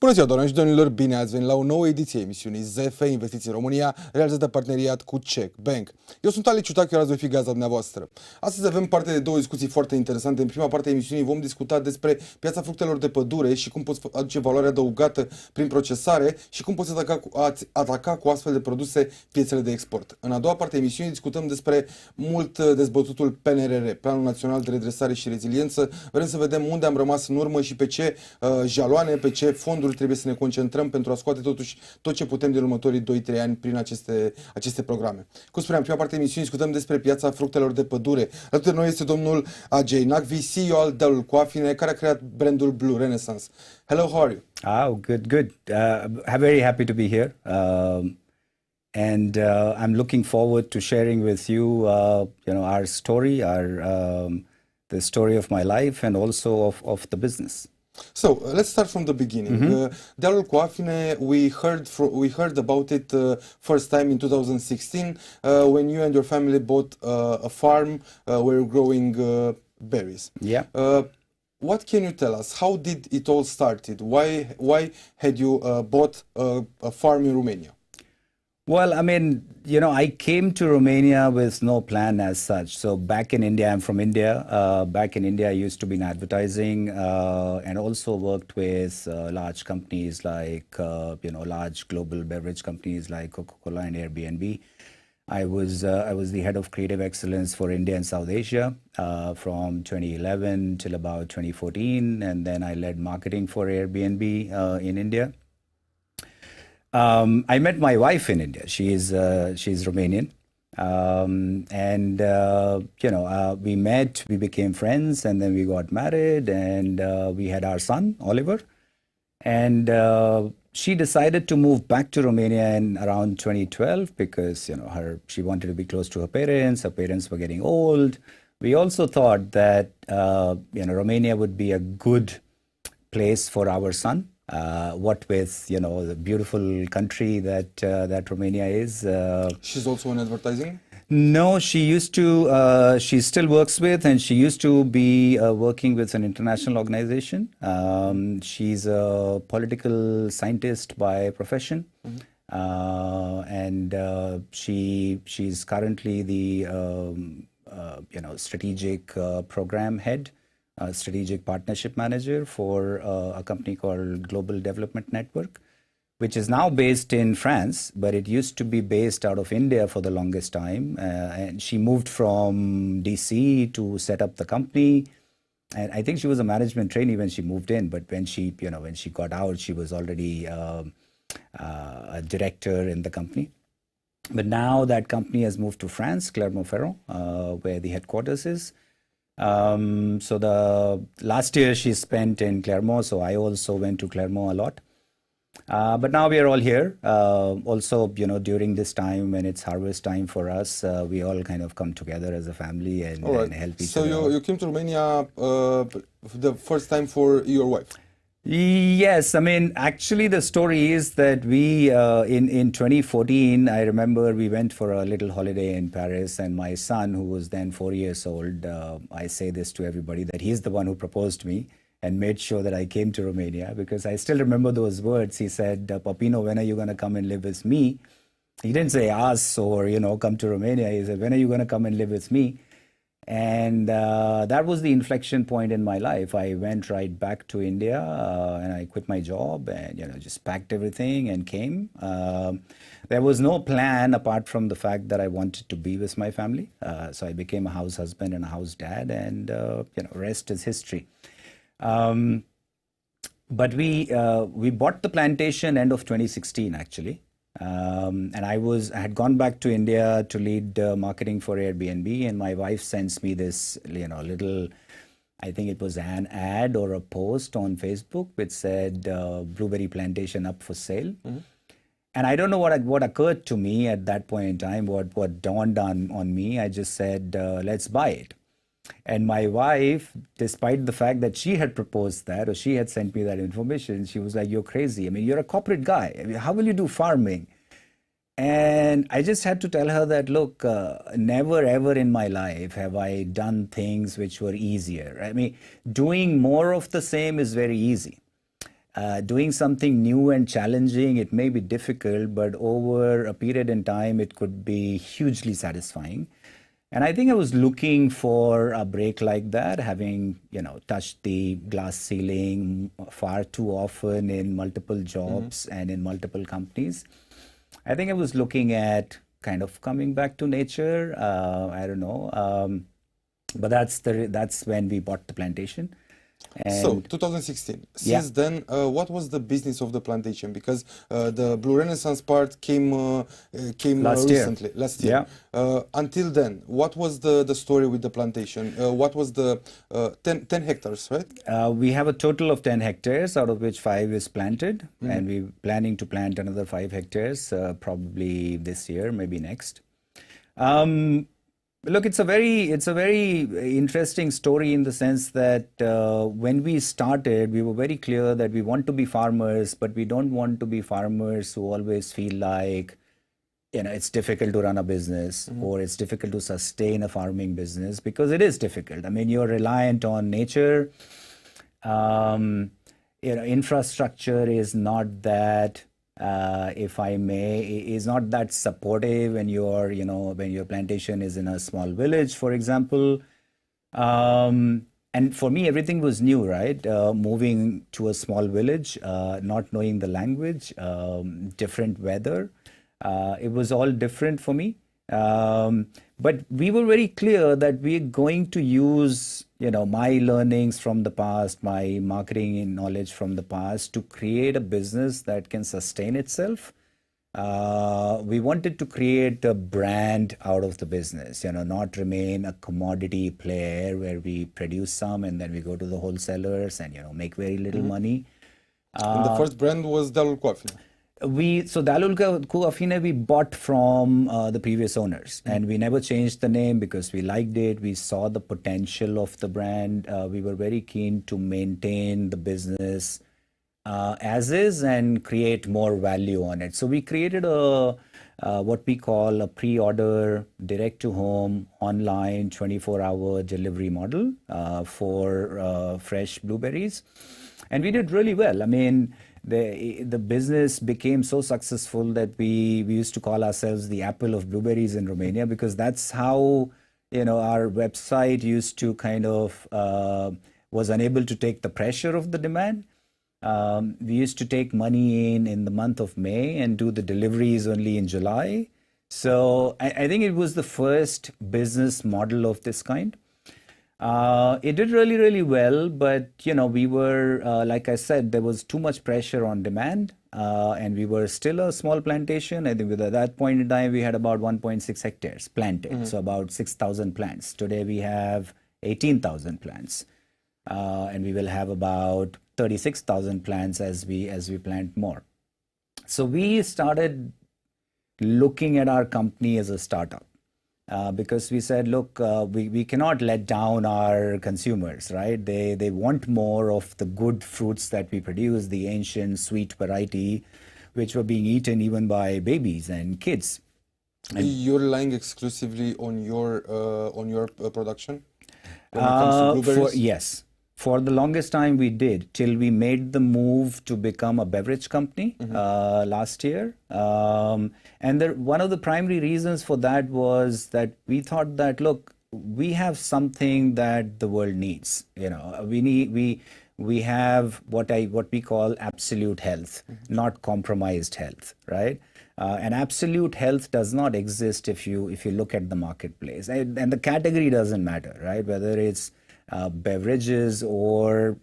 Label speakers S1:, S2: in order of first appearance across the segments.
S1: Bună ziua, doamnelor și domnilor, bine ați venit la o nouă ediție a emisiunii ZF Investiții în România, realizată parteneriat cu CEC Bank. Eu sunt Ali Ciutache, azi voi fi gazda dumneavoastră. Astăzi avem parte de două discuții foarte interesante. În prima parte a emisiunii vom discuta despre piața fructelor de pădure și cum poți aduce valoare adăugată prin procesare și cum poți ataca cu astfel de produse piețele de export. În a doua parte a emisiunii discutăm despre mult dezbătutul PNRR, Planul Național de Redresare și Reziliență. Vrem să vedem unde am rămas în urmă și pe ce jaloane, pe ce fonduri trebuie să ne concentrăm pentru a scoate totuși tot ce putem din următorii 2-3 ani prin aceste programe. Cum spuneam, în prima parte a emisiunii discutăm despre piața fructelor de pădure. Alături de noi este domnul Ajay, Naqvi, CEO al Dealul cu Afine, care a creat brandul Blue Renaissance. Hello, how are you?
S2: Oh, good. I'm very happy to be here. And I'm looking forward to sharing with you, our story, the story of my life and also of the business.
S1: So let's start from the beginning. Dealul cu Afine, we heard about it first time in 2016 when you and your family bought a farm where you're growing berries.
S2: Yeah.
S1: What can you tell us? How did it all started? Why had you bought a farm in Romania?
S2: Well, I mean, I came to Romania with no plan as such. So back in India, I'm from India. Back in India, I used to be in advertising and also worked with large companies like, large global beverage companies like Coca-Cola and Airbnb. I was the head of creative excellence for India and South Asia from 2011 till about 2014. And then I led marketing for Airbnb in India. I met my wife in India. She's Romanian, we met, we became friends, and then we got married, and we had our son Oliver. And she decided to move back to Romania in around 2012 because she wanted to be close to her parents. Her parents were getting old. We also thought that Romania would be a good place for our son. What with the beautiful country that Romania is.
S1: She's also in advertising?
S2: No, she used to. She still works with, and she used to be working with an international organization. She's a political scientist by profession, and she's currently the strategic program head. Strategic partnership manager for a company called Global Development Network, which is now based in France, but it used to be based out of India for the longest time. And she moved from DC to set up the company. And I think she was a management trainee when she moved in, but when she got out, she was already a director in the company. But now that company has moved to France, Clermont-Ferrand, where the headquarters is. So the last year she spent in Clermont, so I also went to Clermont a lot. But now we are all here. Also, during this time when it's harvest time for us, we all kind of come together as a family and help each other.
S1: So you came to Romania the first time for your wife?
S2: Yes, I mean, actually the story is that we, in 2014, I remember we went for a little holiday in Paris, and my son, who was then 4 years old, I say this to everybody, that he's the one who proposed to me and made sure that I came to Romania, because I still remember those words. He said, Papino, when are you going to come and live with me? He didn't say us or, come to Romania. He said, when are you going to come and live with me? And that was the inflection point in my life. I went right back to India and I quit my job and, just packed everything and came. There was no plan apart from the fact that I wanted to be with my family. So I became a house husband and a house dad, and, rest is history. But we bought the plantation end of 2016, actually. And I had gone back to India to lead marketing for Airbnb, and my wife sends me this, little, I think it was an ad or a post on Facebook which said blueberry plantation up for sale. And I don't know what occurred to me at that point in time, what dawned on me. I just said, let's buy it. And my wife, despite the fact that she had proposed that, or she had sent me that information, she was like, you're crazy. I mean, you're a corporate guy. I mean, how will you do farming? And I just had to tell her that, look, never ever in my life have I done things which were easier. I mean, doing more of the same is very easy. doing something new and challenging, it may be difficult, but over a period in time, it could be hugely satisfying. And I think I was looking for a break like that, having, touched the glass ceiling far too often in multiple jobs and in multiple companies. I think I was looking at kind of coming back to nature. I don't know. But that's when we bought the plantation. And
S1: so 2016.
S2: Yeah.
S1: Since then, what was the business of the plantation? Because the Blue Renaissance part came
S2: Last year.
S1: recently, last year. Until then, what was the story with the plantation? What was the 10 hectares, right?
S2: We have a total of 10 hectares, out of which 5 is planted, and we're planning to plant another 5 hectares, probably this year, maybe next. Look, it's a very interesting story in the sense that when we started, we were very clear that we want to be farmers, but we don't want to be farmers who always feel like, it's difficult to run a business or it's difficult to sustain a farming business, because it is difficult. I mean, you're reliant on nature. Infrastructure is not that, if I may, is not that supportive when when your plantation is in a small village, for example. And for me, everything was new, right? Moving to a small village, not knowing the language, different weather. It was all different for me. But we were very clear that we're going to use, my learnings from the past, my marketing knowledge from the past to create a business that can sustain itself. We wanted to create a brand out of the business, not remain a commodity player where we produce some and then we go to the wholesalers and, make very little money.
S1: And the first brand was Dealul cu Afine.
S2: Dealul cu Afine we bought from the previous owners, and we never changed the name because we liked it. We saw the potential of the brand. We were very keen to maintain the business as is and create more value on it. So we created what we call a pre-order, direct-to-home, online, 24-hour delivery model for fresh blueberries. And we did really well. I mean, the business became so successful that we used to call ourselves the Apple of blueberries in Romania, because that's how, our website used to kind of was unable to take the pressure of the demand. We used to take money in the month of May and do the deliveries only in July. So I think it was the first business model of this kind. It did really, really well, but we were, like I said, there was too much pressure on demand, and we were still a small plantation. I think at that point in time, we had about 1.6 hectares planted, so about 6,000 plants. Today, we have 18,000 plants, and we will have about 36,000 plants as we plant more. So we started looking at our company as a startup. Because we said, look, we cannot let down our consumers, right? They want more of the good fruits that we produce, the ancient sweet variety, which were being eaten even by babies and kids. And
S1: you're relying exclusively on your production when it comes to blueberries?
S2: Yes. For the longest time we did, till we made the move to become a beverage company last year. And one of the primary reasons for that was that we thought that, look, we have something that the world needs. We have what we call absolute health, not compromised health, right? And absolute health does not exist if you look at the marketplace. And the category doesn't matter, right? Whether it's beverages or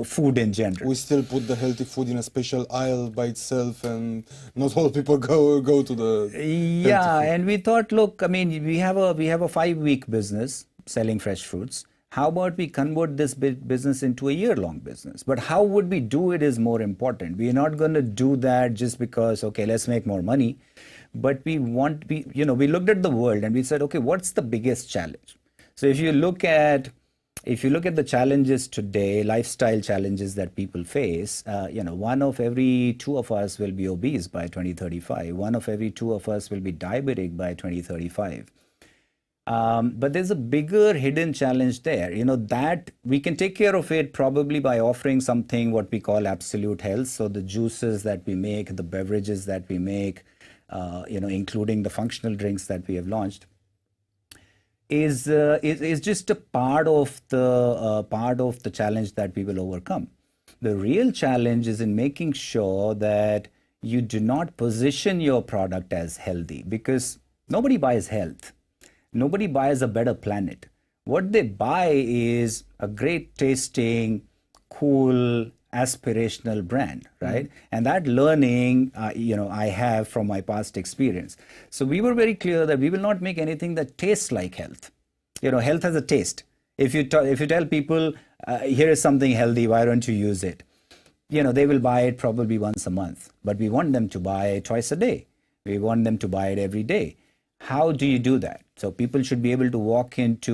S2: food in general.
S1: We still put the healthy food in a special aisle by itself, and not all people go to the
S2: and we thought, look, I mean, we have a 5-week business selling fresh fruits. How about we convert this business into a year-long business? But how would we do it is more important. We are not going to do that just because, okay, let's make more money. But we looked at the world and we said, okay, what's the biggest challenge? So if you look at the challenges today, lifestyle challenges that people face, 1 of every 2 of us will be obese by 2035. 1 of every 2 of us will be diabetic by 2035. But there's a bigger hidden challenge there. That we can take care of it probably by offering something what we call absolute health. So the juices that we make, the beverages that we make, including the functional drinks that we have launched, is just a part of the challenge that we will overcome. The real challenge is in making sure that you do not position your product as healthy, because nobody buys health. Nobody buys a better planet. What they buy is a great tasting, cool, aspirational brand, right? And that learning, I have from my past experience. So we were very clear that we will not make anything that tastes like health. Health has a taste. If you tell people, here is something healthy, why don't you use it? They will buy it probably once a month, but we want them to buy it twice a day. We want them to buy it every day. How do you do that? So people should be able to walk into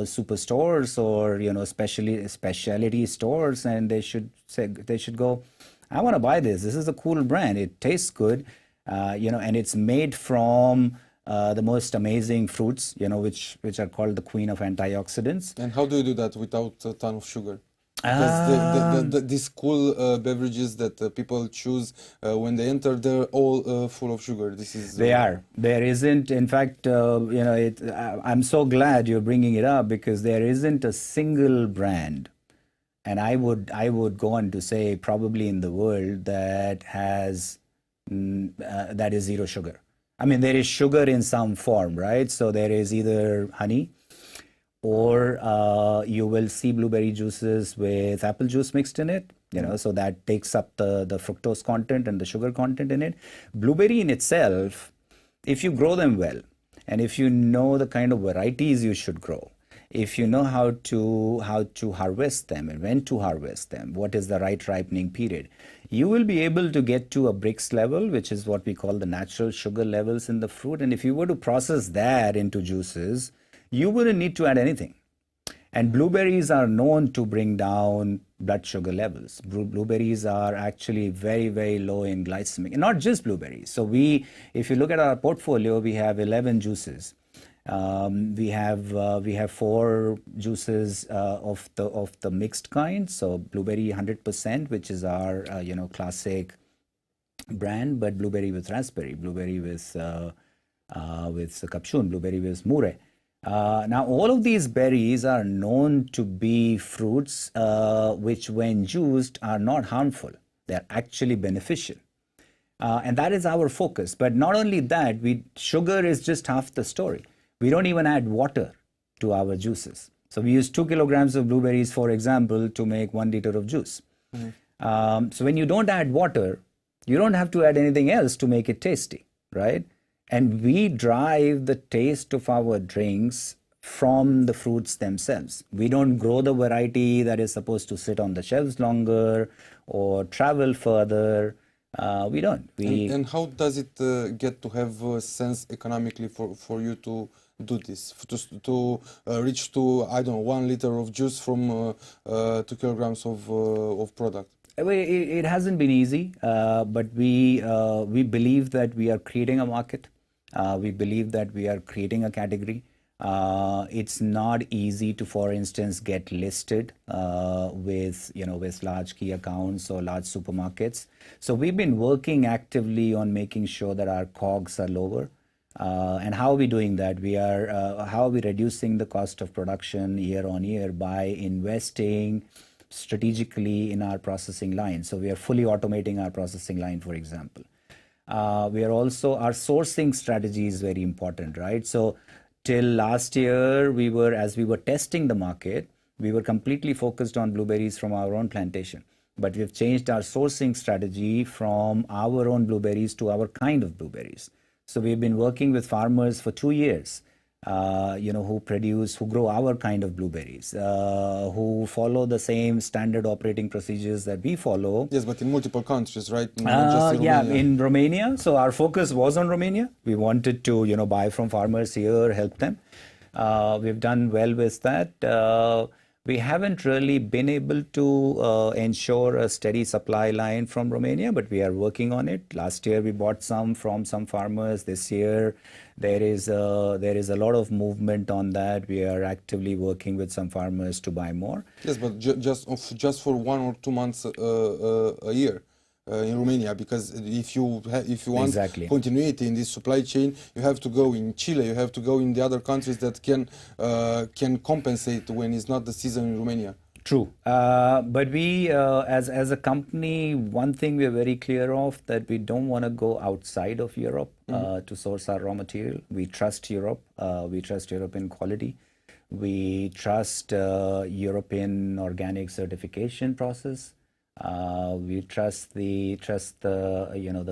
S2: superstores or specialty stores, and they should go, I want to buy this. This is a cool brand. It tastes good, and it's made from the most amazing fruits, which are called the queen of antioxidants.
S1: And how do you do that without a ton of sugar? Because these cool beverages that people choose when they enter, they're all full of sugar.
S2: They are. There isn't, in fact, I'm so glad you're bringing it up, because there isn't a single brand, and I would go on to say probably in the world, that has that is zero sugar. I mean, there is sugar in some form, right? So there is either honey, or you will see blueberry juices with apple juice mixed in it, so that takes up the fructose content and the sugar content in it. Blueberry in itself, if you grow them well, and if you know the kind of varieties you should grow, if you know how to harvest them and when to harvest them, what is the right ripening period, you will be able to get to a Brix level, which is what we call the natural sugar levels in the fruit. And if you were to process that into juices, you wouldn't need to add anything. And blueberries are known to bring down blood sugar levels. Blueberries are actually very, very low in glycemic, and not just blueberries. So if you look at our portfolio, we have 11 juices. We have 4 juices of the mixed kind. So blueberry 100%, which is our classic brand, but blueberry with raspberry, blueberry with kapshun, blueberry with mure. Now, all of these berries are known to be fruits which, when juiced, are not harmful. They're actually beneficial. And that is our focus. But not only that, sugar is just half the story. We don't even add water to our juices. So we use 2 kilograms of blueberries, for example, to make 1 liter of juice. So when you don't add water, you don't have to add anything else to make it tasty, right? And we drive the taste of our drinks from the fruits themselves. We don't grow the variety that is supposed to sit on the shelves longer or travel further. We don't.
S1: And how does it get to have sense economically for you to do this, to reach to, I don't know, 1 liter of juice from 2 kilograms of product?
S2: It hasn't been easy, but we believe that we are creating a market. We believe that we are creating a category. It's not easy to, for instance, get listed with large key accounts or large supermarkets. So we've been working actively on making sure that our COGS are lower. And how are we doing that? How are we reducing the cost of production year on year by investing strategically in our processing line? So we are fully automating our processing line, for example. Our sourcing strategy is very important, right? So till last year, as we were testing the market, we were completely focused on blueberries from our own plantation. But we've changed our sourcing strategy from our own blueberries to our kind of blueberries. So we've been working with farmers for 2 years, who grow our kind of blueberries, who follow the same standard operating procedures that we follow.
S1: Yes, but in multiple countries, right? Not just in Romania.
S2: In Romania. So our focus was on Romania. We wanted to, buy from farmers here, help them. We've done well with that. we haven't really been able to ensure a steady supply line from Romania, but we are working on it. Last year we bought some from some farmers. This year there is a lot of movement on that. We are actively working with some farmers to buy more.
S1: Yes, but just for 1 or 2 months a year. In Romania, because if you want continuity in this supply chain, you have to go in Chile, you have to go in the other countries that can compensate when it's not the season in Romania.
S2: True, but we as a company, one thing we are very clear of, that we don't want to go outside of Europe to source our raw material. We trust Europe. We trust European quality. We trust European organic certification process. We trust the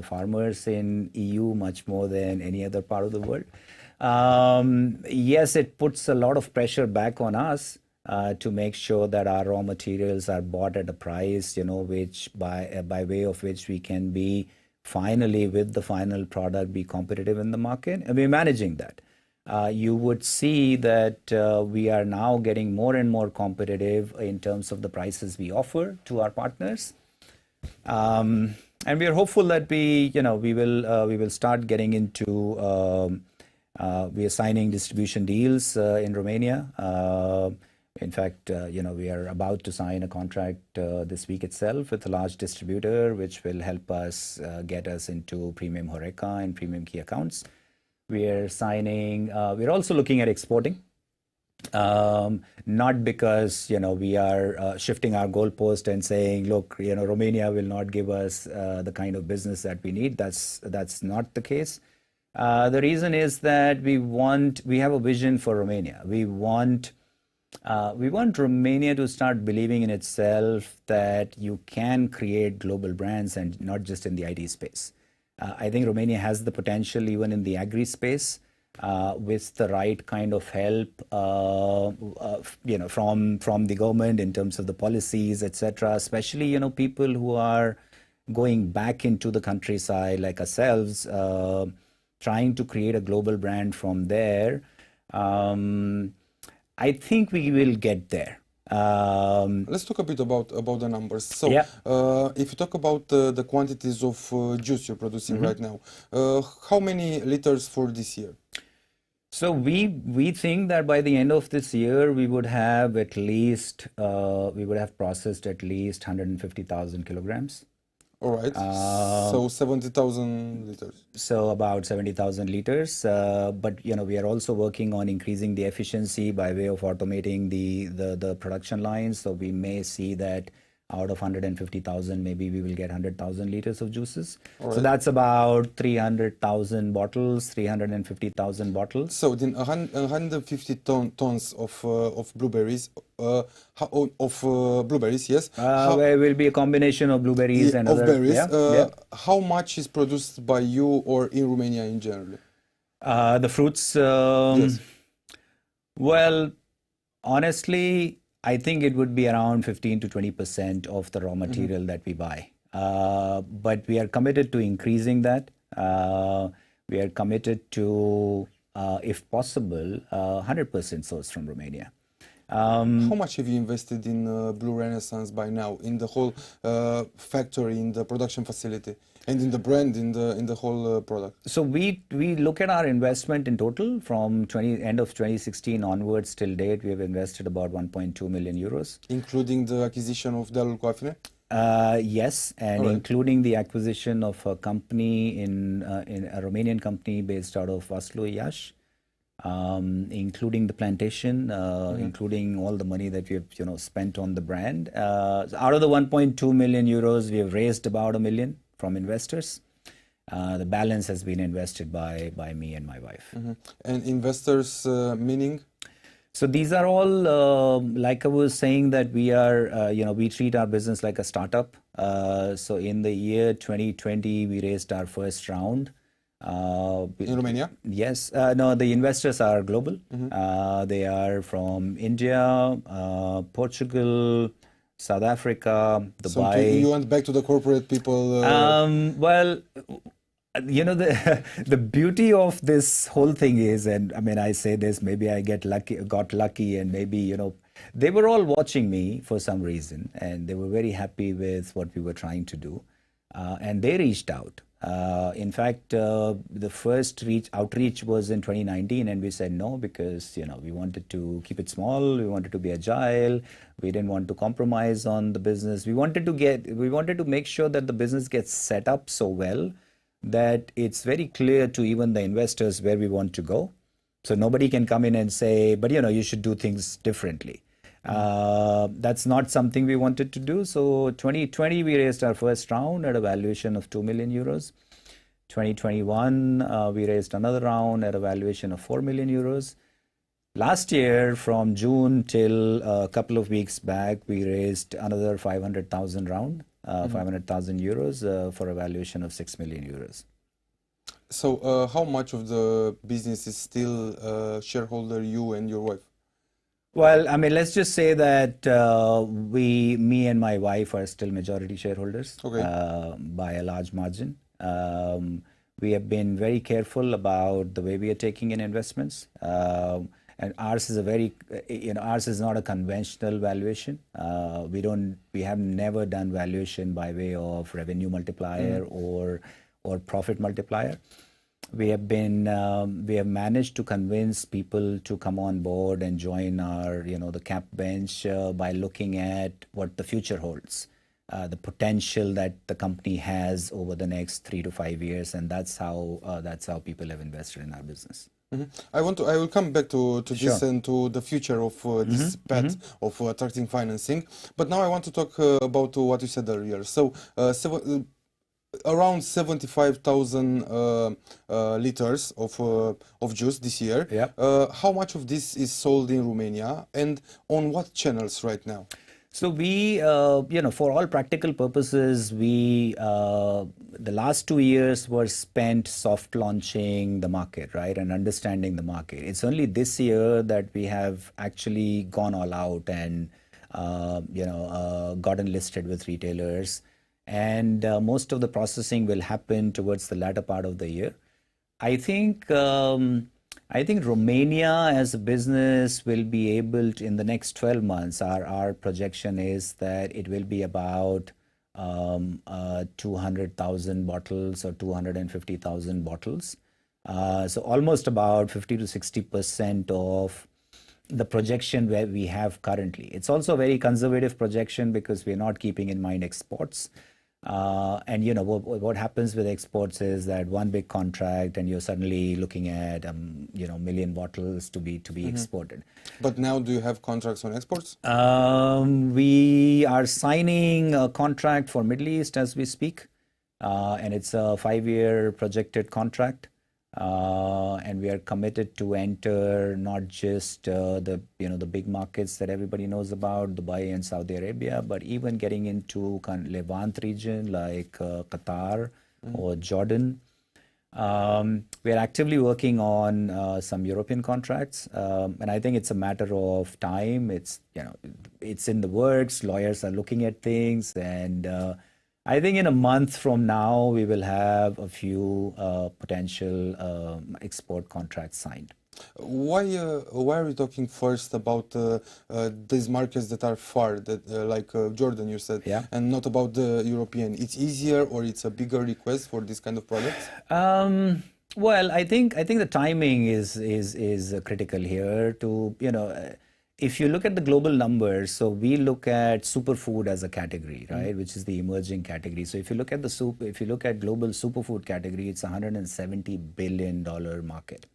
S2: farmers in EU much more than any other part of the world. Yes, it puts a lot of pressure back on us to make sure that our raw materials are bought at a price, which by way of which we can be finally, with the final product, be competitive in the market, and we're managing that. You would see that we are now getting more and more competitive in terms of the prices we offer to our partners, and we are hopeful that we will start getting into. We are signing distribution deals in Romania. In fact, we are about to sign a contract this week itself with a large distributor, which will help us get us into premium HoReCa and premium key accounts. We are signing, we're also looking at exporting, not because, we are shifting our goalpost and saying, look, Romania will not give us the kind of business that we need. That's not the case. The reason is that we have a vision for Romania. We want Romania to start believing in itself that you can create global brands, and not just in the IT space. I think Romania has the potential even in the agri space, with the right kind of help, from the government in terms of the policies, etc. Especially, people who are going back into the countryside like ourselves, trying to create a global brand from there. I think we will get there.
S1: Let's talk a bit about the numbers. So, if you talk about the quantities of juice you're producing right now, how many liters for this year?
S2: So we think that by the end of this year, we would have processed at least 150,000 kilograms.
S1: All right. So 70,000 liters.
S2: So about 70,000 liters. But we are also working on increasing the efficiency by way of automating the production lines. So we may see that out of 150,000, maybe we will get 100,000 liters of juices. Right. So that's about 300,000 bottles, 350,000 bottles.
S1: So then 150 tons of blueberries, blueberries, yes.
S2: It will be a combination of blueberries and other
S1: berries. How much is produced by you or in Romania in general?
S2: The fruits. Yes. Well, honestly, I think it would be around 15 to 20% of the raw material that we buy. But we are committed to increasing that. We are committed to, if possible, 100% sourced from Romania.
S1: How much have you invested in Blue Renaissance by now, in the whole factory, in the production facility, and in the brand, in the whole product?
S2: So we look at our investment in total from end of 2016 onwards till date. We have invested about 1.2 million euros,
S1: including the acquisition of Dealul cu Afine.
S2: Yes, and including the acquisition of a company in a Romanian company based out of Vaslui, Iași. Including the plantation, including all the money that we have spent on the brand. Out of the 1.2 million euros, we have raised about 1 million from investors. The balance has been invested by me and my wife.
S1: And investors meaning?
S2: So these are all, like I was saying, that we are, we treat our business like a startup. So in the year 2020, we raised our first round.
S1: In Romania?
S2: Yes. No, the investors are global. They are from India, Portugal, South Africa, Dubai.
S1: So you went back to the corporate people?
S2: Well, the beauty of this whole thing is, and I mean, I say this, maybe I got lucky, and maybe, They were all watching me for some reason, and they were very happy with what we were trying to do, and they reached out. In fact, the first outreach was in 2019, and we said no because we wanted to keep it small. We wanted to be agile. We didn't want to compromise on the business. We wanted to make sure that the business gets set up so well that it's very clear to even the investors where we want to go. So nobody can come in and say, but you should do things differently. That's not something we wanted to do. So 2020, we raised our first round at a valuation of 2 million euros. 2021, we raised another round at a valuation of 4 million euros. Last year, from June till a couple of weeks back, we raised another 500,000 round, 500,000 euros for a valuation of 6 million euros.
S1: So how much of the business is still shareholder, you and your wife?
S2: Well, I mean, let's just say that me and my wife are still majority shareholders by a large margin. We have been very careful about the way we are taking in investments. And ours is ours is not a conventional valuation. We have never done valuation by way of revenue multiplier or profit multiplier. We have managed to convince people to come on board and join our, the cap bench by looking at what the future holds, the potential that the company has over the next 3 to 5 years, and that's how people have invested in our business.
S1: I will come back to this and to the future of this path of attracting financing. But now I want to talk about what you said earlier. So around 75,000 liters of juice this year.
S2: Yep.
S1: How much of this is sold in Romania, and on what channels right now?
S2: So we, for all practical purposes, the last 2 years were spent soft launching the market, right, and understanding the market. It's only this year that we have actually gone all out and, gotten listed with retailers. And most of the processing will happen towards the latter part of the year. I think Romania as a business will be able to, in the next 12 months, our projection is that it will be about 200,000 bottles or 250,000 bottles. So almost about 50 to 60% of the projection where we have currently. It's also a very conservative projection because we're not keeping in mind exports. And what happens with exports is that one big contract and you're suddenly looking at million bottles to be exported.
S1: But now do you have contracts on exports?
S2: We are signing a contract for Middle East as we speak, and it's a 5-year projected contract. And we are committed to enter not just the big markets that everybody knows about, Dubai and Saudi Arabia, but even getting into kind of Levant region like Qatar or Jordan. We are actively working on some European contracts, and I think it's a matter of time. It's in the works. Lawyers are looking at things, and I think in a month from now, we will have a few potential export contracts signed.
S1: Why are we talking first about these markets that are far, like Jordan, you said, and not about the European? It's easier, or it's a bigger request for this kind of products?
S2: Well, I think the timing is critical here. If you look at the global numbers, so we look at superfood as a category, right, which is the emerging category. So if you look at global superfood category, it's $170 billion market,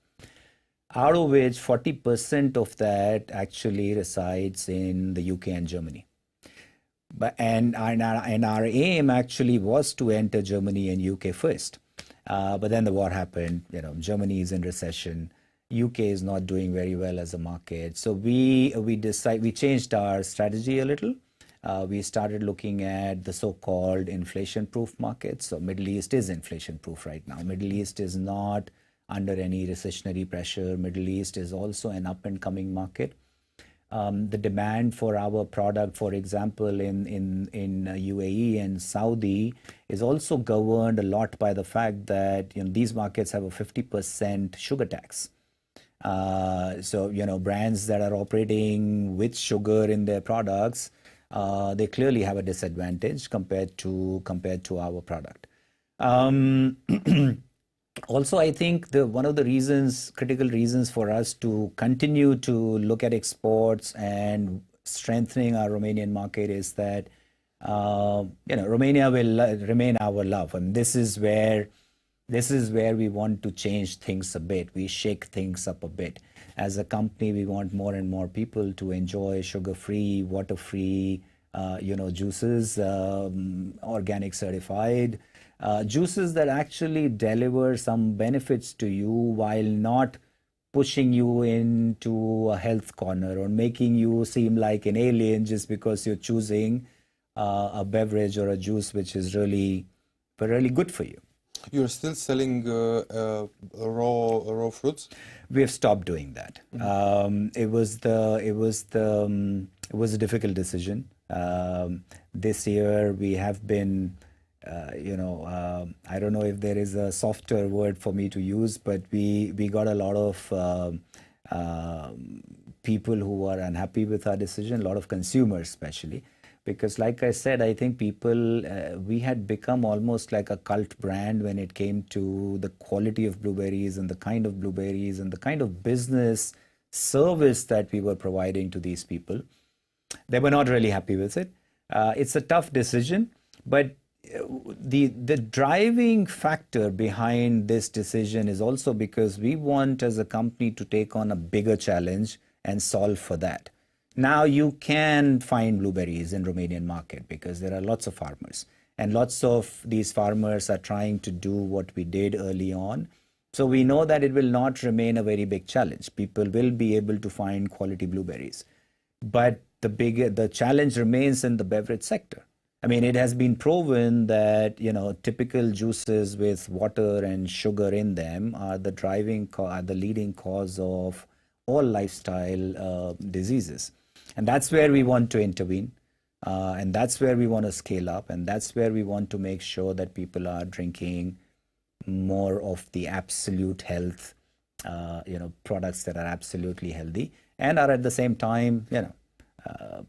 S2: out of which 40% of that actually resides in the UK and Germany. And our aim actually was to enter Germany and UK first, but then the war happened. Germany is in recession. UK is not doing very well as a market. So we changed our strategy a little. We started looking at the so-called inflation-proof markets. So Middle East is inflation-proof right now. Middle East is not under any recessionary pressure. Middle East is also an up-and-coming market. The demand for our product, for example, in UAE and Saudi, is also governed a lot by the fact that these markets have a 50% sugar tax. So, brands that are operating with sugar in their products, they clearly have a disadvantage compared to our product. Also, I think one of the critical reasons for us to continue to look at exports and strengthening our Romanian market is that Romania will remain our love, and this is where we want to change things a bit. We shake things up a bit. As a company, we want more and more people to enjoy sugar-free, water-free, juices, organic certified, juices that actually deliver some benefits to you while not pushing you into a health corner or making you seem like an alien just because you're choosing a beverage or a juice which is really good for you.
S1: You're still selling raw fruits?
S2: We have stopped doing that. It was a difficult decision. This year we have been, I don't know if there is a softer word for me to use, but we got a lot of people who are unhappy with our decision, a lot of consumers especially. Because like I said, I think we had become almost like a cult brand when it came to the quality of blueberries and the kind of blueberries and the kind of business service that we were providing to these people. They were not really happy with it. It's a tough decision, but the driving factor behind this decision is also because we want as a company to take on a bigger challenge and solve for that. Now you can find blueberries in Romanian market because there are lots of farmers, and lots of these farmers are trying to do what we did early on. So we know that it will not remain a very big challenge. People will be able to find quality blueberries. But the challenge remains in the beverage sector. I mean, it has been proven that, typical juices with water and sugar in them are the leading cause of all lifestyle diseases. And that's where we want to intervene. And that's where we want to scale up. And that's where we want to make sure that people are drinking more of the absolute health, products that are absolutely healthy and are at the same time,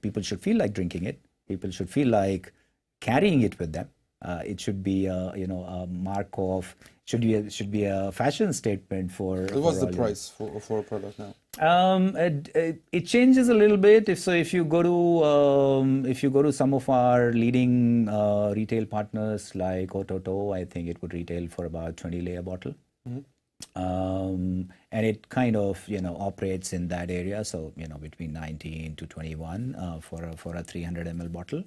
S2: people should feel like drinking it. People should feel like carrying it with them. It should be a mark of, should be a fashion statement for.
S1: What's the price for a product now?
S2: It changes a little bit. If you go to some of our leading retail partners like Ototo, I think it would retail for about 20 lei a bottle. And it kind of operates in that area, so between 19 to 21 for a 300 ml bottle.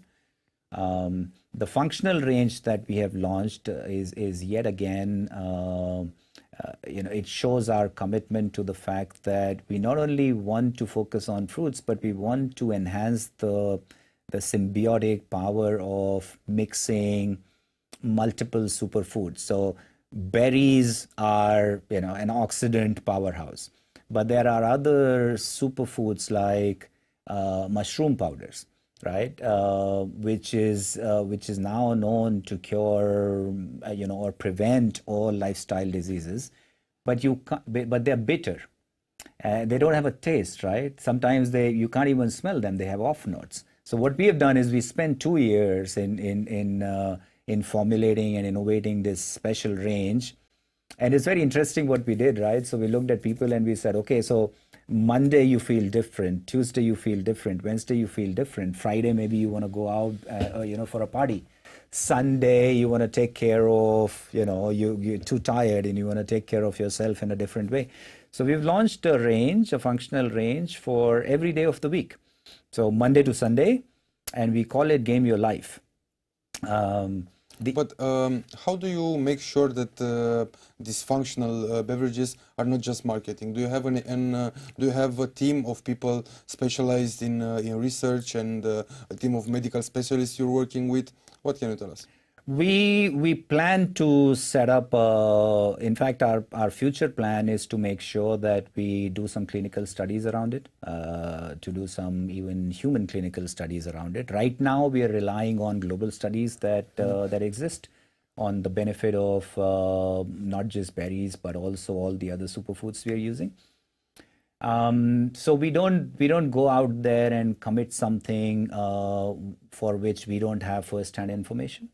S2: The functional range that we have launched is yet again, it shows our commitment to the fact that we not only want to focus on fruits, but we want to enhance the symbiotic power of mixing multiple superfoods. So berries are, an oxidant powerhouse, but there are other superfoods like mushroom powders, right? Which is now known to cure, or prevent all lifestyle diseases, but they're bitter. They don't have a taste, right? Sometimes you can't even smell them. They have off notes. So what we have done is we spent 2 years in formulating and innovating this special range. And it's very interesting what we did, right? So we looked at people and we said, okay, so Monday you feel different, Tuesday you feel different, Wednesday you feel different, Friday maybe you want to go out, for a party. Sunday you want to take care of, you're too tired and you want to take care of yourself in a different way. So we've launched a functional range for every day of the week. So Monday to Sunday, and we call it Game Your Life.
S1: But how do you make sure that these functional beverages are not just marketing? Do you have do you have a team of people specialized in research and a team of medical specialists you're working with? What can you tell us?
S2: We plan to set up, in fact, our future plan is to make sure that we do some clinical studies around it, to do some even human clinical studies around it. Right now, we are relying on global studies that exist on the benefit of not just berries, but also all the other superfoods we are using. So we don't go out there and commit something for which we don't have first-hand information.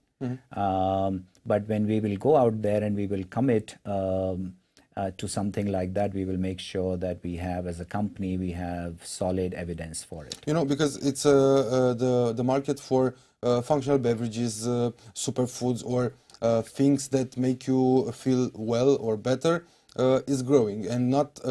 S2: But when we will go out there and we will commit to something like that, we will make sure that we have, as a company, we have solid evidence for it.
S1: You know, because it's the market for functional beverages, superfoods, or things that make you feel well or better is growing, and not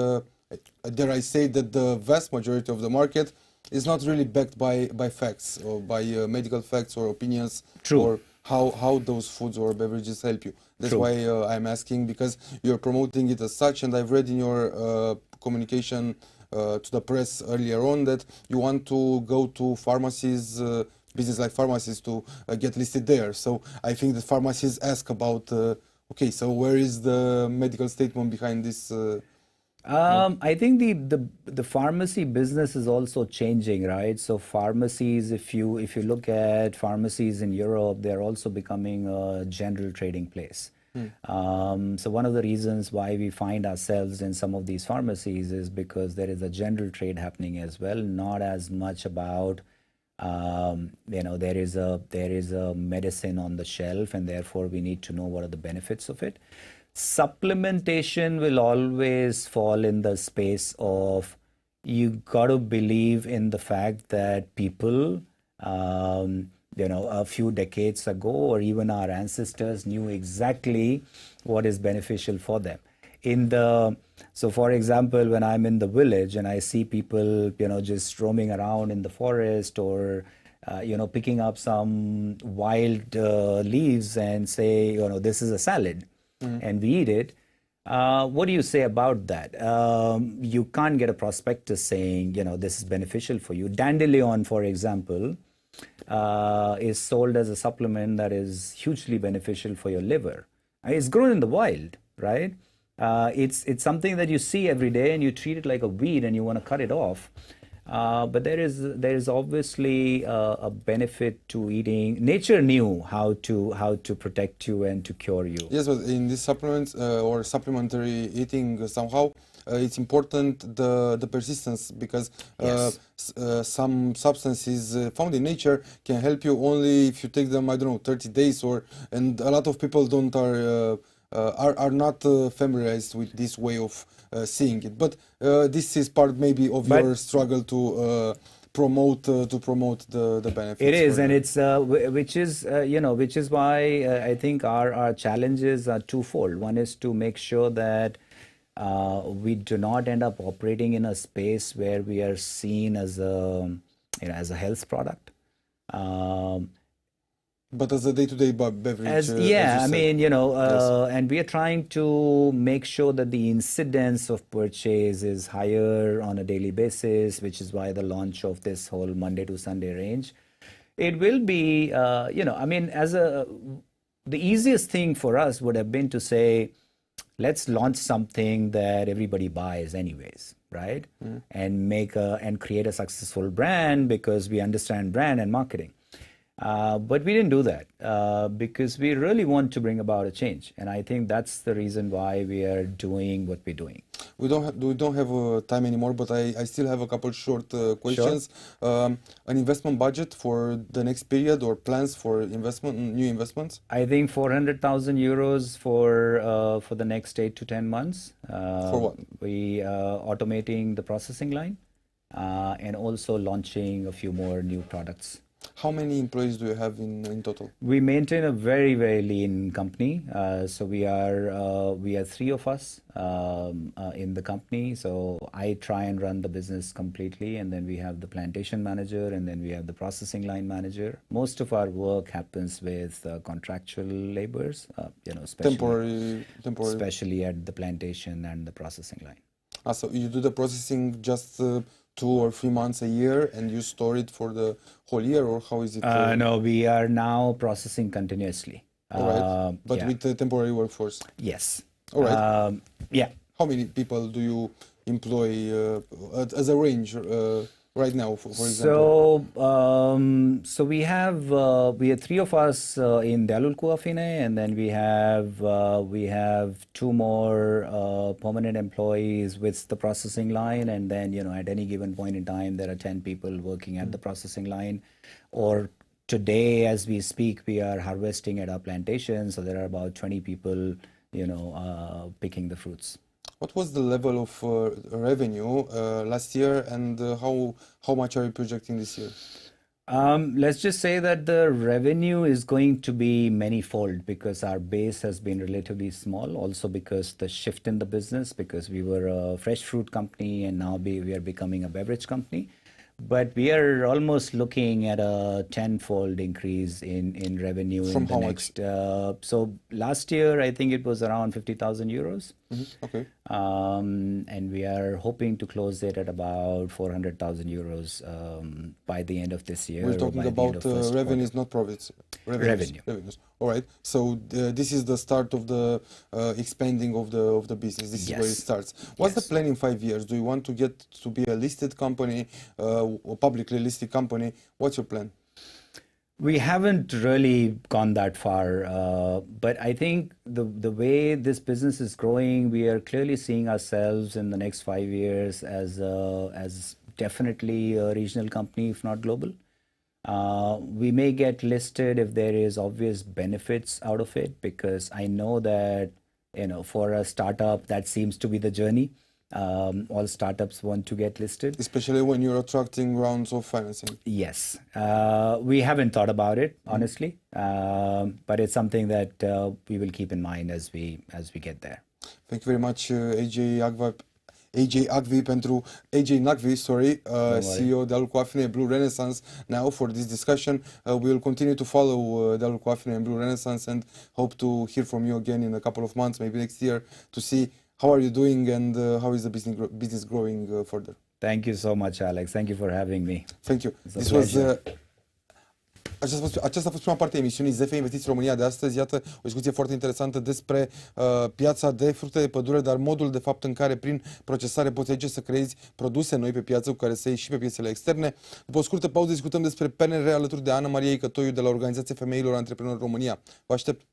S1: dare I say that the vast majority of the market is not really backed by facts or by medical facts or opinions.
S2: True.
S1: Or how those foods or beverages help you. That's
S2: True.
S1: why I'm asking, because you're promoting it as such, and I've read in your communication to the press earlier on that you want to go to pharmacies, business like pharmacies, to get listed there. So I think the pharmacies ask about, okay, so where is the medical statement behind this?
S2: I think the pharmacy business is also changing, right? So pharmacies, if you look at pharmacies in Europe, they're also becoming a general trading place. So one of the reasons why we find ourselves in some of these pharmacies is because there is a general trade happening as well, not as much about there is a medicine on the shelf, and therefore we need to know what are the benefits of it. Supplementation will always fall in the space of, you got to believe in the fact that people, a few decades ago, or even our ancestors, knew exactly what is beneficial for them. So for example, when I'm in the village and I see people, just roaming around in the forest, or picking up some wild leaves and say, this is a salad. And we eat it. What do you say about that? You can't get a prospectus saying, this is beneficial for you. Dandelion, for example, is sold as a supplement that is hugely beneficial for your liver. It's grown in the wild, right? It's something that you see every day, and you treat it like a weed, and you want to cut it off. But there is obviously a benefit to eating. Nature knew how to protect you and to cure you.
S1: Yes, but in these supplements or supplementary eating, somehow it's important the persistence, because
S2: Yes.
S1: some substances found in nature can help you only if you take them, I don't know, 30 days, and a lot of people are not familiarized with this way of seeing it. But this is part maybe of your struggle to promote the benefits.
S2: It is, and it's which is why I think our challenges are twofold. One is to make sure that we do not end up operating in a space where we are seen as a health product.
S1: But as a day-to-day beverage.
S2: And we are trying to make sure that the incidence of purchase is higher on a daily basis, which is why the launch of this whole Monday to Sunday range. It will be, the easiest thing for us would have been to say, let's launch something that everybody buys anyways, right? And create a successful brand, because we understand brand and marketing. But we didn't do that because we really want to bring about a change, and I think that's the reason why we are doing what we're doing.
S1: We don't have time anymore, but I still have a couple short questions. Sure. An investment budget for the next period, or plans for new investments?
S2: I think 400,000 euros for the next 8 to 10 months.
S1: For what?
S2: We automating the processing line and also launching a few more new products.
S1: How many employees do you have in total?
S2: We maintain a very, very lean company. So we are 3 of us in the company. So I try and run the business completely, and then we have the plantation manager, and then we have the processing line manager. Most of our work happens with contractual laborers,
S1: temporary,
S2: especially at the plantation and the processing line.
S1: So you do the processing just 2 or 3 months a year, and you store it for the whole year, or how is it?
S2: No, we are now processing continuously.
S1: All right. But with the temporary workforce?
S2: Yes.
S1: All right.
S2: Yeah.
S1: How many people do you employ as a range? right now, for example?
S2: So we have three of us in Dealul Afine, and then we have two more permanent employees with the processing line, and then at any given point in time there are 10 people working at the processing line. Or today, as we speak, we are harvesting at our plantation, so there are about 20 people picking the fruits.
S1: What was the level of revenue last year, and how much are you projecting this year?
S2: Let's just say that the revenue is going to be many-fold because our base has been relatively small. Also because the shift in the business, because we were a fresh fruit company and now we are becoming a beverage company. But we are almost looking at a tenfold increase in revenue
S1: From
S2: in the
S1: how
S2: next. So last year, I think it was around 50,000 euros.
S1: Okay.
S2: And we are hoping to close it at about 400,000 euros by the end of this year.
S1: We're talking about revenues, not profits. Revenues. All right. So this is the start of the expanding of the business. This is where it starts. What's the plan in 5 years? Do you want to get to be a listed company, a publicly listed company? What's your plan?
S2: We haven't really gone that far, but I think the way this business is growing, we are clearly seeing ourselves in the next 5 years as definitely a regional company, if not global. We may get listed if there is obvious benefits out of it, because I know that for a startup that seems to be the journey. All startups want to get listed.
S1: Especially when you're attracting rounds of financing.
S2: Yes. We haven't thought about it, honestly, but it's something that we will keep in mind as we get there.
S1: Thank you very much, Ajay Naqvi, CEO Dealul Afine, Blue Renaissance, now for this discussion. We will continue to follow Dealul Afine and Blue Renaissance and hope to hear from you again in a couple of months, maybe next year, to see how are you doing and how is the business growing further.
S2: Thank you so much, Alex. Thank you for having me.
S1: Thank you. Aceasta a fost prima parte a emisiunii ZF Investiții România de astăzi. Iată, o discuție foarte interesantă despre piața de fructe de pădure, dar modul de fapt în care prin procesare poți aici să creezi produse noi pe piață cu care să ieși și pe piețele externe. După o scurtă pauză discutăm despre PNR alături de Ana Maria Icătoiu de la Organizația Femeilor Antreprenori România. Vă aștept!